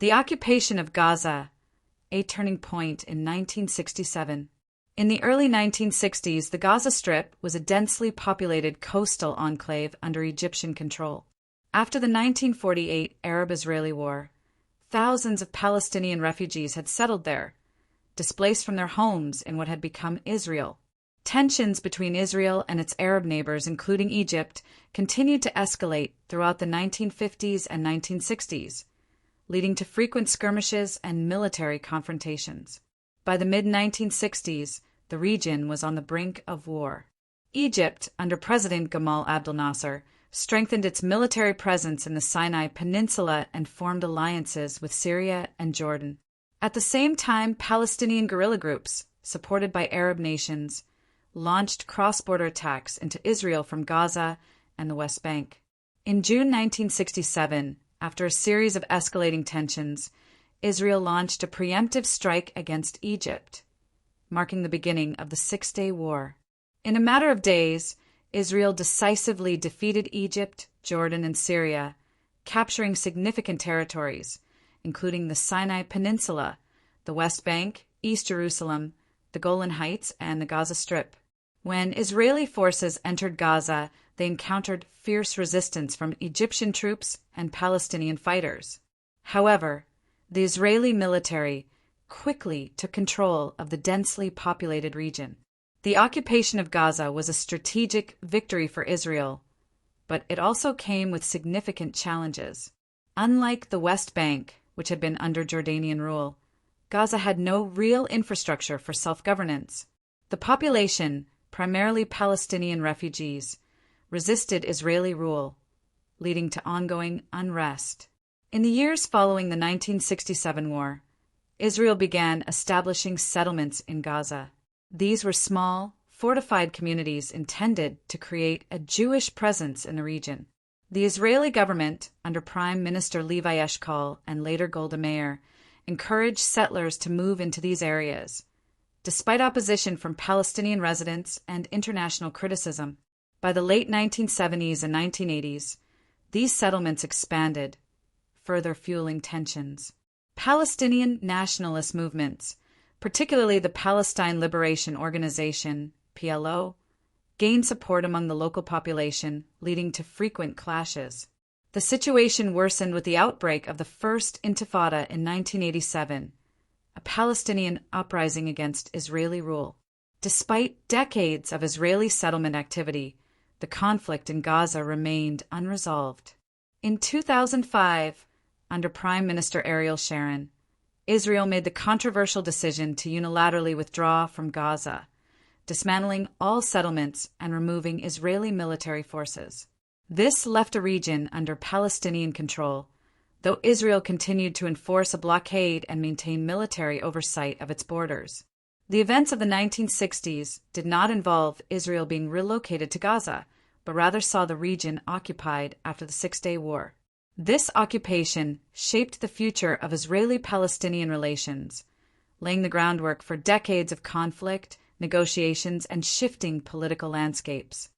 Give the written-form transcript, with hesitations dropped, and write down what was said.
The occupation of Gaza, a turning point in 1967. In the early 1960s, the Gaza Strip was a densely populated coastal enclave under Egyptian control. After the 1948 Arab-Israeli War, thousands of Palestinian refugees had settled there, displaced from their homes in what had become Israel. Tensions between Israel and its Arab neighbors, including Egypt, continued to escalate throughout the 1950s and 1960s, leading to frequent skirmishes and military confrontations. By the mid-1960s, the region was on the brink of war. Egypt, under President Gamal Abdel Nasser, strengthened its military presence in the Sinai Peninsula and formed alliances with Syria and Jordan. At the same time, Palestinian guerrilla groups, supported by Arab nations, launched cross-border attacks into Israel from Gaza and the West Bank. In June 1967, after a series of escalating tensions, Israel launched a preemptive strike against Egypt, marking the beginning of the Six-Day War. In a matter of days, Israel decisively defeated Egypt, Jordan, and Syria, capturing significant territories, including the Sinai Peninsula, the West Bank, East Jerusalem, the Golan Heights, and the Gaza Strip. When Israeli forces entered Gaza, they encountered fierce resistance from Egyptian troops and Palestinian fighters. However, the Israeli military quickly took control of the densely populated region. The occupation of Gaza was a strategic victory for Israel, but it also came with significant challenges. Unlike the West Bank, which had been under Jordanian rule, Gaza had no real infrastructure for self-governance. The population, primarily Palestinian refugees, resisted Israeli rule, leading to ongoing unrest. In the years following the 1967 war, Israel began establishing settlements in Gaza. These were small, fortified communities intended to create a Jewish presence in the region. The Israeli government, under Prime Minister Levi Eshkol and later Golda Meir, encouraged settlers to move into these areas, despite opposition from Palestinian residents and international criticism. By the late 1970s and 1980s, these settlements expanded, further fueling tensions. Palestinian nationalist movements, particularly the Palestine Liberation Organization, PLO, gained support among the local population, leading to frequent clashes. The situation worsened with the outbreak of the First Intifada in 1987, a Palestinian uprising against Israeli rule. Despite decades of Israeli settlement activity, the conflict in Gaza remained unresolved. In 2005, under Prime Minister Ariel Sharon, Israel made the controversial decision to unilaterally withdraw from Gaza, dismantling all settlements and removing Israeli military forces. This left a region under Palestinian control, though Israel continued to enforce a blockade and maintain military oversight of its borders. The events of the 1960s did not involve Israel being relocated to Gaza, but rather saw the region occupied after the Six-Day War. This occupation shaped the future of Israeli-Palestinian relations, laying the groundwork for decades of conflict, negotiations, and shifting political landscapes.